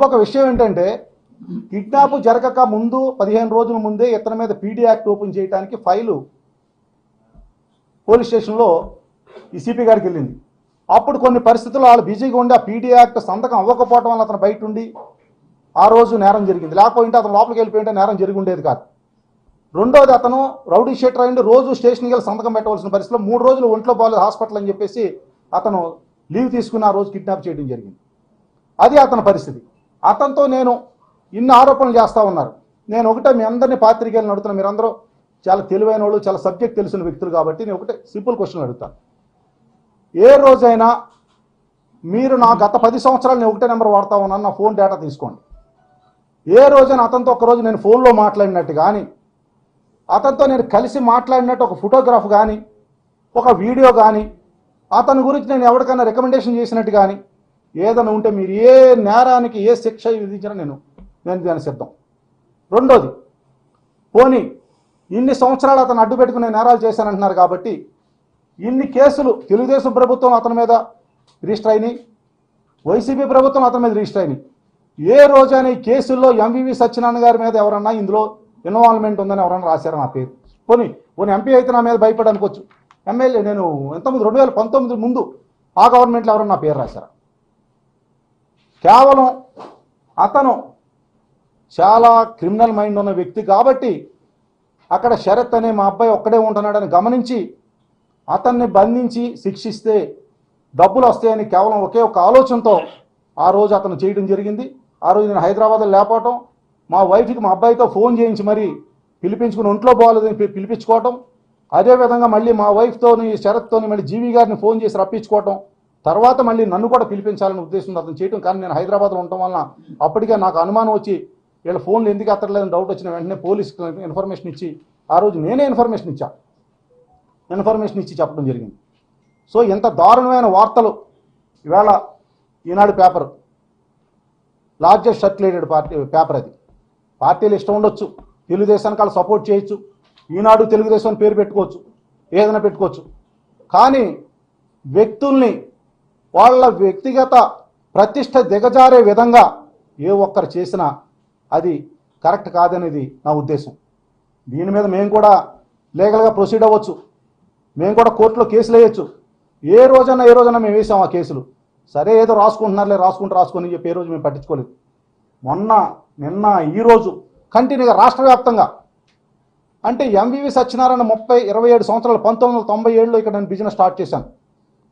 ఇంకొక విషయం ఏంటంటే కిడ్నాప్ జరగక ముందు 15 రోజుల ముందే ఇతని మీద పీడీ యాక్ట్ ఓపెన్ చేయడానికి ఫైలు పోలీస్ స్టేషన్లో ఈ సిపి గారికి వెళ్ళింది. అప్పుడు కొన్ని పరిస్థితుల్లో వాళ్ళు బిజీగా ఉండి ఆ పీడీ యాక్ట్ సంతకం అవ్వకపోవడం వల్ల అతను బయట ఉండి ఆ రోజు నేరం జరిగింది. లేకపోతే అతను లోపలికి వెళ్ళిపోయింటే నేరం జరిగి ఉండేది కాదు. రెండోది, అతను రౌడీ షీటర్ అయింది, రోజు స్టేషన్కి వెళ్ళి సంతకం పెట్టవలసిన పరిస్థితిలో 3 రోజులు ఒంట్లో బాగాలేదు హాస్పిటల్ అని చెప్పేసి అతను లీవ్ తీసుకుని ఆ రోజు కిడ్నాప్ చేయడం జరిగింది. అది అతని పరిస్థితి. అతనితో నేను ఇన్ని ఆరోపణలు చేస్తూ ఉన్నారు. నేను ఒకటే మీ అందరినీ పాత్రికేయులను అడుగుతున్నా, మీరందరూ చాలా తెలివైన వాళ్ళు, చాలా సబ్జెక్ట్ తెలిసిన వ్యక్తులు కాబట్టి నేను ఒకటే సింపుల్ క్వశ్చన్ అడుగుతాను. ఏ రోజైనా మీరు నా గత 10 సంవత్సరాలు నేను ఒకటే నెంబర్ వాడుతూ ఉన్నాను, నా ఫోన్ డేటా తీసుకోండి. ఏ రోజైనా అతనితో ఒక్కరోజు నేను ఫోన్లో మాట్లాడినట్టు కానీ, అతనితో నేను కలిసి మాట్లాడినట్టు ఒక ఫోటోగ్రాఫ్ కానీ, ఒక వీడియో కానీ, అతని గురించి నేను ఎవరికైనా రికమెండేషన్ చేసినట్టు కానీ ఏదైనా ఉంటే మీరు ఏ నేరానికి ఏ శిక్ష విధించినా నేను దాన్ని సిద్ధం. రెండోది, పోనీ ఇన్ని సంవత్సరాలు అతను అడ్డు పెట్టుకునే నేరాలు చేశానంటున్నారు కాబట్టి ఇన్ని కేసులు తెలుగుదేశం ప్రభుత్వం అతని మీద రిజిస్టర్ అయినాయి, వైసీపీ ప్రభుత్వం అతని మీద రిజిస్టర్ అయినాయి. ఏ రోజైనా ఈ కేసుల్లో ఎంవివి సత్యనారాయణ గారి మీద ఎవరన్నా ఇందులో ఇన్వాల్వ్మెంట్ ఉందని ఎవరన్నా రాశారు నా పేరు? పోనీ ఎంపీ అయితే నా మీద భయపడి అనుకోవచ్చు. ఎమ్మెల్యే నేను ఎంతమంది 2019 ముందు ఆ గవర్నమెంట్లో ఎవరన్నా నా పేరు రాశారా? కేవలం అతను చాలా క్రిమినల్ మైండ్ ఉన్న వ్యక్తి కాబట్టి అక్కడ శరత్ అనే మా అబ్బాయి ఒక్కడే ఉంటున్నాడని గమనించి అతన్ని బంధించి శిక్షిస్తే డబ్బులు వస్తాయని కేవలం ఒకే ఒక ఆలోచనతో ఆ రోజు అతను చేయడం జరిగింది. ఆ రోజు నేను హైదరాబాద్లో లేకపోవటం, మా వైఫ్కి మా అబ్బాయితో ఫోన్ చేయించి మరీ పిలిపించుకుని ఒంట్లో బాగోలేదని పిలిపించుకోవటం, అదేవిధంగా మళ్ళీ మా వైఫ్తోని శరత్తోని మళ్ళీ జీవి గారిని ఫోన్ చేసి రప్పించుకోవటం, తర్వాత మళ్ళీ నన్ను కూడా పిలిపించాలనే ఉద్దేశంతో అతను చేయటం. కానీ నేను హైదరాబాద్లో ఉండటం వలన అప్పటికే నాకు అనుమానం వచ్చి వీళ్ళ ఫోన్లు ఎందుకు ఎత్తలేదని డౌట్ వచ్చిన వెంటనే పోలీసుకి ఇన్ఫర్మేషన్ ఇచ్చి ఆ రోజు నేనే ఇన్ఫర్మేషన్ ఇచ్చి చెప్పడం జరిగింది. సో ఎంత దారుణమైన వార్తలు ఇవాళ ఈనాడు పేపర్, లార్జెస్ట్ సర్క్యులేటెడ్ పేపర్ అది. పార్టీలు ఇష్టం ఉండొచ్చు, తెలుగుదేశానికి వాళ్ళు సపోర్ట్ చేయొచ్చు, ఈనాడు తెలుగుదేశం పేరు పెట్టుకోవచ్చు, ఏదైనా పెట్టుకోవచ్చు. కానీ వ్యక్తుల్ని వాళ్ళ వ్యక్తిగత ప్రతిష్ట దిగజారే విధంగా ఏ ఒక్కరు చేసినా అది కరెక్ట్ కాదనేది నా ఉద్దేశం. దీని మీద మేము కూడా లీగల్గా ప్రొసీడ్ అవ్వచ్చు, మేము కూడా కోర్టులో కేసులు వేయచ్చు. ఏ రోజైనా మేము వేసాం ఆ కేసులు. సరే ఏదో రాసుకుంటున్నారులే, రాసుకొని చెప్పి ఏ రోజు మేము పట్టించుకోలేదు. మొన్న నిన్న ఈరోజు కంటిన్యూగా రాష్ట్ర వ్యాప్తంగా అంటే ఎంవివి సత్యనారాయణ 27 సంవత్సరాలు 1997లో ఇక్కడ నేను బిజినెస్ స్టార్ట్ చేశాను.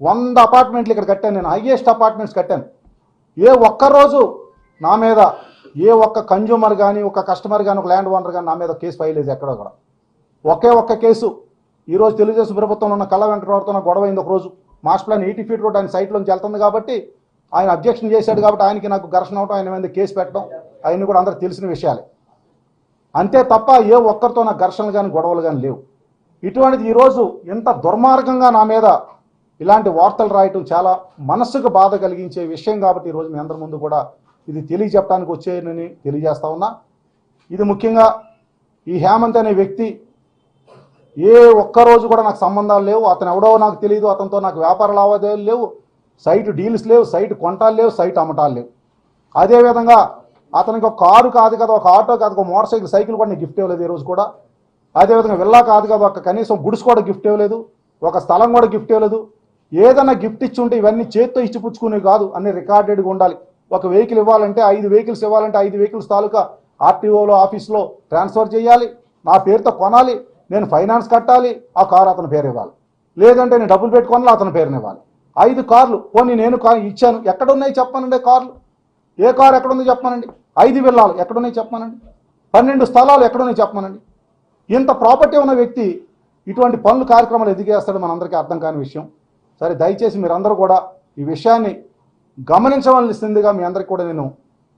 100 అపార్ట్మెంట్లు ఇక్కడ కట్టాను, నేను హైయెస్ట్ అపార్ట్మెంట్స్ కట్టాను. ఏ ఒక్కరోజు నా మీద ఏ ఒక్క కన్జ్యూమర్ కానీ, ఒక కస్టమర్ కానీ, ఒక ల్యాండ్ ఓనర్ కానీ నా మీద కేసు ఫైల్ లేదు ఎక్కడో కూడా. ఒక్క కేసు ఈరోజు తెలుగుదేశం ప్రభుత్వంలో ఉన్న కళ్ళ వెంకటరావుతో గొడవ అయింది. ఒకరోజు మాస్టర్ ప్లాన్ 80 ఫీట్ రోడ్ ఆయన సైట్లోంచి వెళ్తుంది కాబట్టి ఆయన అబ్జెక్షన్ చేశాడు కాబట్టి ఆయనకి నాకు ఘర్షణ అవడం, ఆయన మీద కేసు పెట్టడం అవన్నీ కూడా అందరికి తెలిసిన విషయాలే. అంతే తప్ప ఏ ఒక్కరితో నాకు ఘర్షణలు కానీ గొడవలు కానీ లేవు. ఇటువంటిది ఈరోజు ఎంత దుర్మార్గంగా నా మీద ఇలాంటి వార్తలు రాయటం చాలా మనస్సుకు బాధ కలిగించే విషయం కాబట్టి ఈరోజు మీ అందరి ముందు కూడా ఇది తెలియజెప్పడానికి వచ్చేయనని తెలియజేస్తా ఉన్నా. ఇది ముఖ్యంగా ఈ హేమంత్ అనే వ్యక్తి ఏ ఒక్కరోజు కూడా నాకు సంబంధాలు లేవు, అతను ఎవడో నాకు తెలియదు, అతనితో నాకు వ్యాపార లావాదేవీలు లేవు, సైట్ డీల్స్ లేవు, సైట్ కొంటాలు లేవు, సైట్ అమ్మటాలు లేవు. అదేవిధంగా అతనికి ఒక కారు కాదు కదా, ఒక ఆటో కాదు, ఒక మోటార్ సైకిల్ కూడా నేను గిఫ్ట్ ఇవ్వలేదు ఈ రోజు కూడా. అదేవిధంగా విల్లా కాదు కదా, ఒక కనీసం గుడిసు కూడా గిఫ్ట్ ఇవ్వలేదు, ఒక స్థలం కూడా గిఫ్ట్ ఇవ్వలేదు. ఏదైనా గిఫ్ట్ ఇచ్చి ఉంటే ఇవన్నీ చేత్తో ఇచ్చిపుచ్చుకునేవి కాదు, అన్ని రికార్డెడ్గా ఉండాలి. ఒక వెహికల్ ఇవ్వాలంటే 5 వెహికల్స్ ఇవ్వాలంటే 5 వెహికల్స్ తాలూకా ఆర్టీఓలో ఆఫీస్లో ట్రాన్స్ఫర్ చేయాలి, నా పేరుతో కొనాలి, నేను ఫైనాన్స్ కట్టాలి, ఆ కారు అతని పేరు ఇవ్వాలి, లేదంటే నేను డబ్బులు పెట్టుకోవాలి అతని పేరుని ఇవ్వాలి. 5 కార్లు పోనీ నేను ఇచ్చాను, ఎక్కడున్నాయి చెప్పానండి కార్లు? ఏ కారు ఎక్కడుంది చెప్పానండి? 5 విల్లాలు ఎక్కడున్నాయి చెప్పానండి? 12 స్థలాలు ఎక్కడున్నాయి చెప్పానండి? ఇంత ప్రాపర్టీ ఉన్న వ్యక్తి ఇటువంటి పనులు కార్యక్రమాలు ఎందుకు చేస్తాడో మనందరికీ అర్థం కాని విషయం. సరే దయచేసి మీరందరూ కూడా ఈ విషయాన్ని గమనించవలసిందిగా మీ అందరికీ కూడా నేను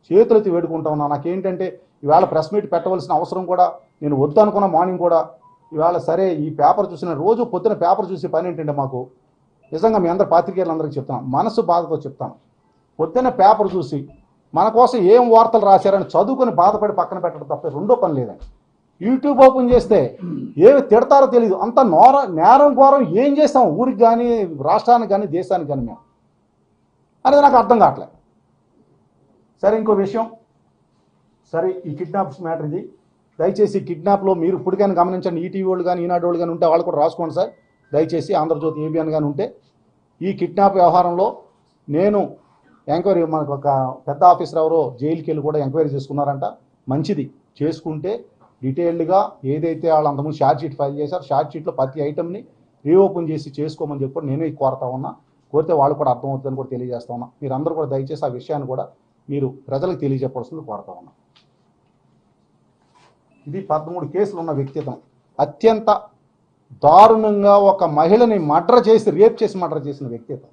చేతులెత్తి వేడుకుంటా ఉన్నా. నాకేంటంటే ఇవాళ ప్రెస్ మీట్ పెట్టవలసిన అవసరం కూడా నేను వద్దు అనుకున్న మార్నింగ్ కూడా ఇవాళ సరే ఈ పేపర్ చూసిన రోజు పొద్దున పేపర్ చూసే పని ఏంటంటే మాకు నిజంగా మీ అందరు పాత్రికేయులందరికీ చెప్తాను, మనసు బాధతో చెప్తాను. పొద్దున్న పేపర్ చూసి మన కోసం ఏం వార్తలు రాశారని చదువుకొని బాధపడి పక్కన పెట్టడం తప్ప రెండో పని లేదండి. యూట్యూబ్ ఓపెన్ చేస్తే ఏమి తిడతారో తెలియదు, అంత నేరం ఘోరం ఏం చేస్తాం ఊరికి కానీ, రాష్ట్రానికి కానీ, దేశానికి కానీ మేము అనేది నాకు అర్థం కావట్లేదు. సరే ఇంకో విషయం, సరే ఈ కిడ్నాప్స్ మ్యాటర్ ఇది, దయచేసి కిడ్నాప్లో మీరు ఇప్పటికైనా గమనించండి. ఈటీవీ వాళ్ళు కానీ ఈనాడు వాళ్ళు కానీ ఉంటే వాళ్ళు కూడా రాసుకోండి సార్ దయచేసి. ఆంధ్రజ్యోతి ఏబిఎన్ కానీ ఉంటే ఈ కిడ్నాప్ వ్యవహారంలో నేను ఎంక్వైరీ, మనకు ఒక పెద్ద ఆఫీసర్ ఎవరో జైలుకి వెళ్ళి కూడా ఎంక్వైరీ చేసుకున్నారంట. మంచిది, చేసుకుంటే డీటెయిల్డ్గా ఏదైతే వాళ్ళు అంతకుముందు షార్ట్ షీట్ ఫైల్ చేశారు, షార్ట్ షీట్లో ప్రతి ఐటమ్ని రీఓపెన్ చేసి చేసుకోమని చెప్పి నేనే కోరుతా ఉన్నా. కోరితే వాళ్ళు కూడా అర్థమవుతుందని కూడా తెలియజేస్తా ఉన్నా. మీరందరూ కూడా దయచేసి ఆ విషయాన్ని కూడా మీరు ప్రజలకు తెలియజెప్పవలసింది కోరుతా ఉన్నా. ఇది 13 కేసులు ఉన్న వ్యక్తిత్వం. అత్యంత దారుణంగా ఒక మహిళని మర్డర్ చేసి, రేప్ చేసి మర్డర్ చేసిన వ్యక్తిత్వం.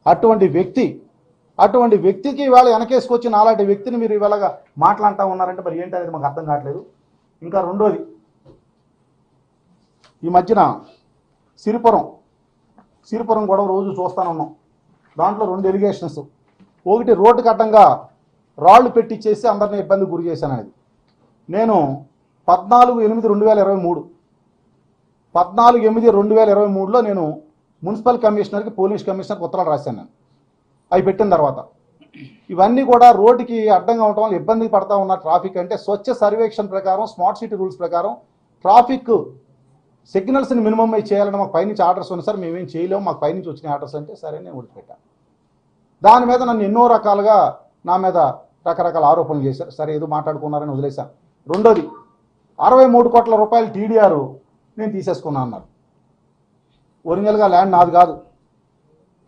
అటువంటి వ్యక్తికి ఇవాళ వెనకేసుకొచ్చిన అలాంటి వ్యక్తిని మీరు ఇవాళగా మాట్లాడుతూ ఉన్నారంటే మరి ఏంటి అనేది మాకు అర్థం కావట్లేదు. ఇంకా రెండోది, ఈ మధ్యన సిరిపురం గొడవ రోజు చూస్తూనే ఉన్నాం. దాంట్లో 2 ఎలిగేషన్స్. ఒకటి, రోడ్డుకి అడ్డంగా రాళ్లు పెట్టించేసి అందరినీ ఇబ్బంది గురి చేశాను అనేది. నేను 14/8/2023లో నేను మున్సిపల్ కమిషనర్కి, పోలీస్ కమిషనర్కి ఉత్తరాలు రాశాను. నేను అవి పెట్టిన తర్వాత ఇవన్నీ కూడా రోడ్డుకి అడ్డంగా ఉండటం వల్ల ఇబ్బంది పడతా ఉన్న ట్రాఫిక్ అంటే స్వచ్ఛ సర్వేక్షణ ప్రకారం, స్మార్ట్ సిటీ రూల్స్ ప్రకారం ట్రాఫిక్ సిగ్నల్స్ని మినిమం చేయాలని మాకు పైనుంచి ఆర్డర్స్ ఉన్నాయి సార్, మేమేం చేయలేము, మాకు పైనుంచి వచ్చిన ఆర్డర్స్ అంటే సరే నేను వదిలిపెట్టాను. దాని మీద నన్ను ఎన్నో రకాలుగా నా మీద రకరకాల ఆరోపణలు చేశారు. సరే ఏదో మాట్లాడుకున్నారని వదిలేశాను. రెండోది, 63 కోట్ల రూపాయలు టీడీఆర్ నేను తీసేసుకున్నా అన్నారు. ఒరిజినల్గా ల్యాండ్ నాది కాదు,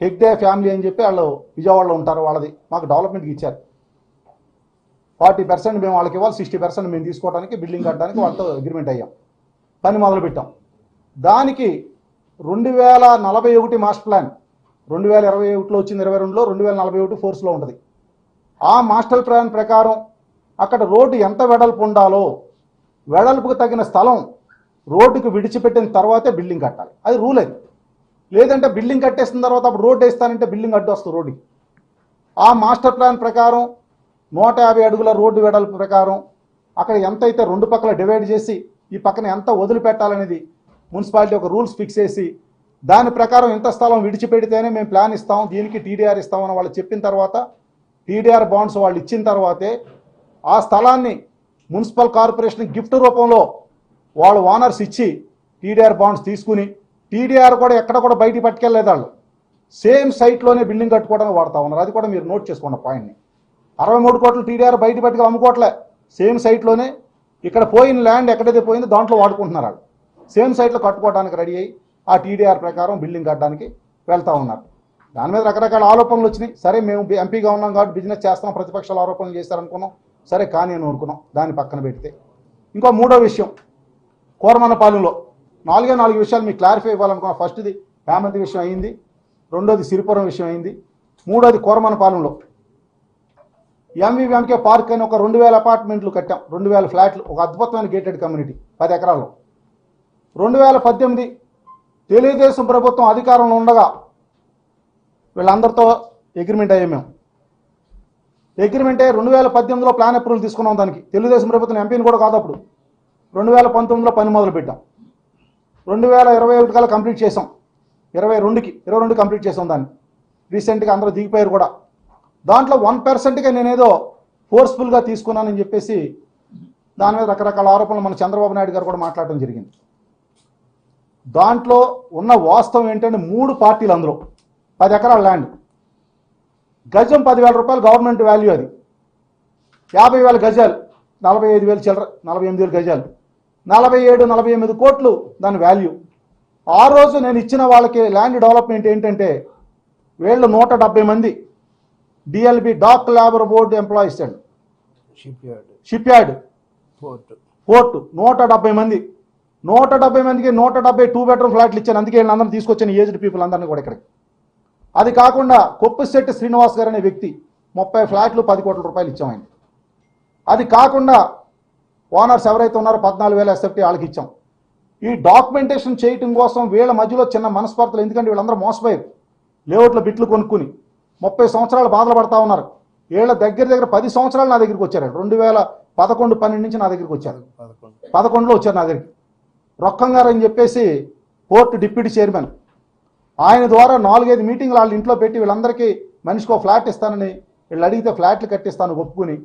హెగ్డే ఫ్యామిలీ అని చెప్పి వాళ్ళు విజయవాడలో ఉంటారు, వాళ్ళది. మాకు డెవలప్మెంట్కి ఇచ్చారు. 40% మేము వాళ్ళకి ఇవ్వాలి, 60% మేము తీసుకోవడానికి, బిల్డింగ్ కట్టడానికి వాళ్ళతో అగ్రిమెంట్ అయ్యాం. పని మొదలు పెట్టాం. దానికి 2041 మాస్టర్ ప్లాన్ 2021లో వచ్చింది, 22లో 2041 ఫోర్స్లో ఉంటుంది. ఆ మాస్టర్ ప్లాన్ ప్రకారం అక్కడ రోడ్డు ఎంత వెడల్పు ఉండాలో వెడల్పుకు తగిన స్థలం రోడ్డుకు విడిచిపెట్టిన తర్వాతే బిల్డింగ్ కట్టాలి. అది రూల్. అది లేదంటే బిల్డింగ్ కట్టేసిన తర్వాత అప్పుడు రోడ్డు వేస్తానంటే బిల్డింగ్ అడ్డు వస్తుంది రోడ్డుకి. ఆ మాస్టర్ ప్లాన్ ప్రకారం 150 అడుగుల రోడ్డు వెడల్పు ప్రకారం అక్కడ ఎంతైతే 2 పక్కల డివైడ్ చేసి ఈ పక్కన ఎంత వదిలిపెట్టాలనేది మున్సిపాలిటీ ఒక రూల్స్ ఫిక్స్ చేసి దాని ప్రకారం ఎంత స్థలం విడిచిపెడితేనే మేము ప్లాన్ ఇస్తాం, దీనికి టీడీఆర్ ఇస్తామని వాళ్ళు చెప్పిన తర్వాత, టీడీఆర్ బాండ్స్ వాళ్ళు ఇచ్చిన తర్వాతే ఆ స్థలాన్ని మున్సిపల్ కార్పొరేషన్ గిఫ్ట్ రూపంలో వాళ్ళు ఓనర్స్ ఇచ్చి టీడీఆర్ బాండ్స్ తీసుకుని, టీడీఆర్ కూడా ఎక్కడ కూడా బయటికి పట్టుకెళ్ళలేదు. వాళ్ళు సేమ్ సైట్లోనే బిల్డింగ్ కట్టుకోవడానికి వాడుతూ ఉన్నారు. అది కూడా మీరు నోట్ చేసుకోండి పాయింట్ని. 63 కోట్లు టీడీఆర్ బయట పట్టుకు అమ్ముకోవట్లే, సేమ్ సైట్లోనే ఇక్కడ పోయిన ల్యాండ్ ఎక్కడైతే పోయిందో దాంట్లో వాడుకుంటున్నారు. వాళ్ళు సేమ్ సైట్లో కట్టుకోవడానికి రెడీ అయ్యి ఆ టీడీఆర్ ప్రకారం బిల్డింగ్ కట్టడానికి వెళ్తూ ఉన్నారు. దాని మీద రకరకాల ఆరోపణలు వచ్చినాయి. సరే మేము ఎంపీగా ఉన్నాం కాబట్టి బిజినెస్ చేస్తాం, ప్రతిపక్షాలు ఆరోపణలు చేస్తారనుకున్నాం. సరే కానీ అని అనుకున్నాం, దాన్ని పక్కన పెడితే. ఇంకో మూడో విషయం, కోరమన్నపాలెంలో 4 విషయాలు మీకు క్లారిఫై ఇవ్వాలనుకున్నాం. ఫస్ట్ది హేమంత్ విషయం అయింది, రెండోది సిరిపురం విషయం అయింది, మూడోది కోరమన్నపాలెంలో ఎంవీఎంకే పార్క్ అని ఒక 2000 అపార్ట్మెంట్లు కట్టాం, 2000 ఫ్లాట్లు, ఒక అద్భుతమైన గేటెడ్ కమ్యూనిటీ 10 ఎకరాల్లో. 2018 తెలుగుదేశం ప్రభుత్వం అధికారంలో ఉండగా వీళ్ళందరితో అగ్రిమెంట్ అయ్యాం. మేము అగ్రిమెంట్ అయ్యి 2018లో ప్లాన్ అప్రూవల్ తీసుకున్నాం. దానికి తెలుగుదేశం ప్రభుత్వం ఎంపీని కూడా కాదు అప్పుడు. 2019లో పని మొదలు పెట్టాం. 2021 కల్లా కంప్లీట్ చేసాం. 22 కంప్లీట్ చేసాం దాన్ని. రీసెంట్గా అందరూ దిగిపోయారు కూడా. దాంట్లో 1%గా నేనేదో ఫోర్స్ఫుల్గా తీసుకున్నానని చెప్పేసి దాని మీద రకరకాల ఆరోపణలు మన చంద్రబాబు నాయుడు గారు కూడా మాట్లాడటం జరిగింది. దాంట్లో ఉన్న వాస్తవం ఏంటంటే 3 పార్టీలు, అందులో 10 ఎకరాల ల్యాండ్, గజం 10,000 రూపాయలు గవర్నమెంట్ వాల్యూ. అది 50,000 గజాలు, 45,000 చిల్లర, 48,000 గజాలు, 47-48 కోట్లు దాని వాల్యూ. ఆ రోజు నేను ఇచ్చిన వాళ్ళకి ల్యాండ్ డెవలప్మెంట్ ఏంటంటే వీళ్ళు 170 మంది DLB dock labour board employees అండి, షిప్ యార్డ్, పోర్టు 170 మంది. 170 మందికి 170 2 బెడ్రూమ్ ఫ్లాట్లు ఇచ్చాను. అందుకే వీళ్ళందరినీ తీసుకొచ్చాను, ఏజ్డ్ పీపుల్ అందరినీ కూడా ఇక్కడికి. అది కాకుండా కొప్పుశెట్టి శ్రీనివాస్ గారు అనే వ్యక్తి 30 ఫ్లాట్లు 10 కోట్ల రూపాయలు ఇచ్చాం ఆయన. అది కాకుండా ఓనర్స్ ఎవరైతే ఉన్నారో 14,000 ఎస్ఎఫ్టీ వాళ్ళకి ఇచ్చాం. ఈ డాక్యుమెంటేషన్ చేయటం కోసం వీళ్ళ మధ్యలో చిన్న మనస్పర్ధలు, ఎందుకంటే వీళ్ళందరూ మోసపోయారు. లేఅవుట్లో బిట్లు కొనుక్కుని 30 సంవత్సరాలు బాధలు పడతా ఉన్నారు. వీళ్ళ దగ్గర 10 సంవత్సరాలు నా దగ్గరికి వచ్చారు. 2011-12 నుంచి నా దగ్గరికి వచ్చారు. 11లో వచ్చారు నా దగ్గరికి. రొక్కం గారు అని చెప్పేసి పోర్ట్ డిప్యూటీ చైర్మన్, ఆయన ద్వారా 4-5 మీటింగ్లు వాళ్ళ ఇంట్లో పెట్టి వీళ్ళందరికీ మనిషికి ఒక ఫ్లాట్ ఇస్తానని వీళ్ళు అడిగితే ఫ్లాట్లు కట్టిస్తాను ఒప్పుకుని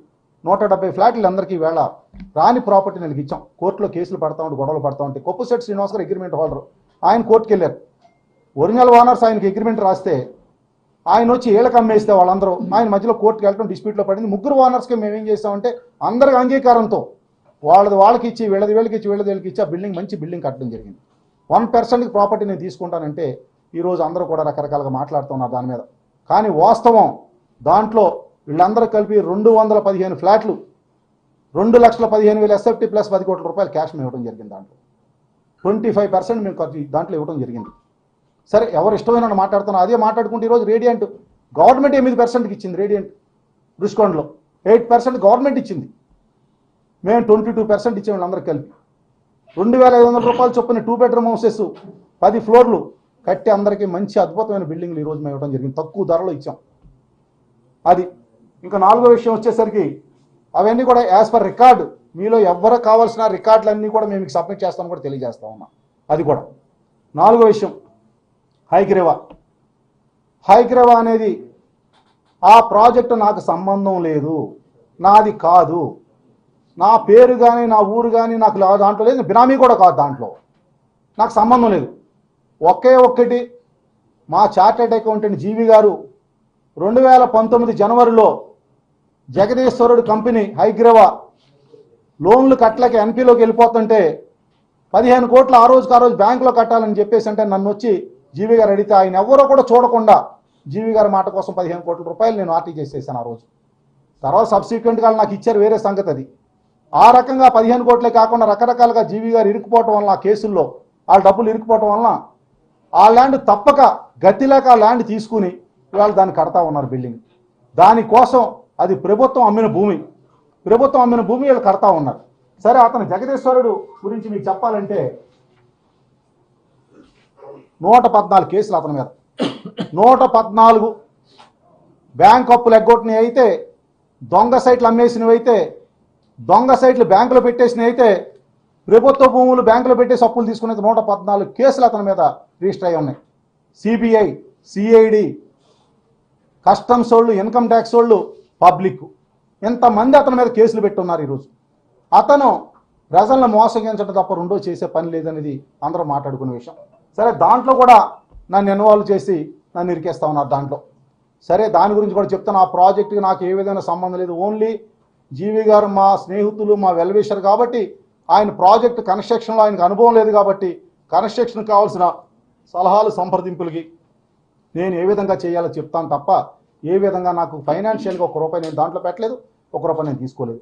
170 ఫ్లాట్లు అందరికీ వేళ రాని ప్రాపర్టీ నెలకి ఇచ్చాం. కోర్టులో కేసులు పడతా ఉంటే గొడవలు పడతా ఉంటే కొప్పుశెట్టి శ్రీనివాస్ గారు అగ్రిమెంట్ హోల్డర్, ఆయన కోర్టుకు వెళ్ళారు. ఒరిజినల్ ఓనర్స్ ఆయనకి అగ్రిమెంట్ రాస్తే ఆయన వచ్చి ఏళ్ళకి అమ్మేస్తే వాళ్ళందరూ ఆయన మధ్యలో కోర్టుకు వెళ్ళడం డిస్ప్యూట్లో పడింది. ముగ్గురు ఓనర్స్కి మేము ఏం చేస్తామంటే అందరికి అంగీకారంతో వాళ్ళకి ఇచ్చి వీళ్ళకి ఇచ్చి ఆ బిల్డింగ్ మంచి బిల్డింగ్ కట్టడం జరిగింది. 1% ప్రాపర్టీ నేను తీసుకుంటానంటే ఈరోజు అందరూ కూడా రకరకాలుగా మాట్లాడుతున్నారు దాని మీద. కానీ వాస్తవం దాంట్లో వీళ్ళందరూ కలిపి 215 ఫ్లాట్లు 2,15,000 ఎస్ఎఫ్టీ ప్లస్ 10 కోట్ల రూపాయలు క్యాష్ మేము ఇవ్వడం జరిగింది. దాంట్లో 25% మేము ఖర్చు దాంట్లో ఇవ్వడం జరిగింది. సరే, ఎవరు ఇష్టమైన మాట్లాడుతున్నారు, అదే మాట్లాడుకుంటే ఈరోజు రేడియంట్ గవర్నమెంట్ 8%కి ఇచ్చింది. రేడియంట్ రుషికొండలో 8% గవర్నమెంట్ ఇచ్చింది. మేము 22% ఇచ్చాము వీళ్ళందరూ కలిపి. 2,500 రూపాయలు చొప్పున 2 బెడ్రూమ్ హౌసెస్ 10 ఫ్లోర్లు కట్టి అందరికీ మంచి అద్భుతమైన బిల్డింగ్లు ఈరోజు మేము ఇవ్వడం జరిగింది. తక్కువ ధరలో ఇచ్చాం. అది ఇంకా 4వ విషయం వచ్చేసరికి అవన్నీ కూడా యాజ్ పర్ రికార్డు, మీలో ఎవరికి కావాల్సిన రికార్డులన్నీ కూడా మేము మీకు సబ్మిట్ చేస్తామని కూడా తెలియజేస్తా ఉన్నాం. అది కూడా 4వ విషయం హైగ్రేవా అనేది ఆ ప్రాజెక్టు నాకు సంబంధం లేదు, నాది కాదు, నా పేరు కానీ నా ఊరు కానీ నాకు దాంట్లో లేదు, బినామీ కూడా కాదు, దాంట్లో నాకు సంబంధం లేదు. ఒకే ఒక్కటి మా చార్టెడ్ అకౌంటెంట్ జీవి గారు 2019 జనవరిలో జగదీశ్వరుడు కంపెనీ హైగ్రేవా లోన్లు కట్టలేక ఎన్పీలోకి వెళ్ళిపోతుంటే 15 కోట్లు ఆ రోజు బ్యాంకులో కట్టాలని చెప్పేసి అంటే నన్ను వచ్చి జీవి గారు అడిగితే ఆయన ఎవరో కూడా చూడకుండా జీవి గారి మాట కోసం 15 కోట్ల రూపాయలు నేను ఆర్టీ చేసేసాను ఆ రోజు. తర్వాత సబ్సిక్వెంట్గా నాకు ఇచ్చారు, వేరే సంగతి అది. ఆ రకంగా 15 కోట్లే కాకుండా రకరకాలుగా జీవి గారు ఇరుక్కుపోవటం వల్ల, ఆ కేసుల్లో ఆ డబ్బులు ఇరుక్కుపోవటం వలన ఆ ల్యాండ్ తప్పక గతిలేక ఆ ల్యాండ్ తీసుకుని ఇవాళ దాన్ని కడతా ఉన్నారు బిల్డింగ్. దానికోసం అది ప్రభుత్వం అమ్మిన భూమి వీళ్ళు కడతా ఉన్నారు. సరే, అతను జగదీశ్వరుడు గురించి మీకు చెప్పాలంటే 114 కేసులు అతని మీద. 114 బ్యాంక్ అప్పులు ఎగ్గొట్టినవి అయితే, దొంగ సైట్లు అమ్మేసినవి అయితే, దొంగ సైట్లు బ్యాంకులో పెట్టేసినవి అయితే, ప్రభుత్వ భూములు బ్యాంకులో పెట్టేసి అప్పులు తీసుకునేది 114 కేసులు అతని మీద రిజిస్టర్ అయి ఉన్నాయి. సిబిఐ, సిఐడి, కస్టమ్స్ వాళ్ళు, ఇన్కమ్ ట్యాక్స్ వాళ్ళు, పబ్లిక్, ఇంతమంది అతని మీద కేసులు పెట్టున్నారు. ఈరోజు అతను ప్రజలను మోసగించడం తప్ప రెండో చేసే పని లేదనేది అందరూ మాట్లాడుకునే విషయం. సరే, దాంట్లో కూడా నన్ను ఇన్వాల్వ్ చేసి నన్ను ఇరికేస్తా ఉన్నారు దాంట్లో. సరే, దాని గురించి కూడా చెప్తాను. ఆ ప్రాజెక్టుకి నాకు ఏ విధమైన సంబంధం లేదు. ఓన్లీ జీవి గారు మా స్నేహితులు, మా వెల్విషర్ కాబట్టి ఆయన ప్రాజెక్టు కన్స్ట్రక్షన్లో ఆయనకు అనుభవం లేదు కాబట్టి కన్స్ట్రక్షన్ కావాల్సిన సలహాలు, సంప్రదింపులకి నేను ఏ విధంగా చేయాలో చెప్తాను తప్ప ఏ విధంగా నాకు ఫైనాన్షియల్గా ₹1 నేను దాంట్లో పెట్టలేదు, ₹1 నేను తీసుకోలేదు.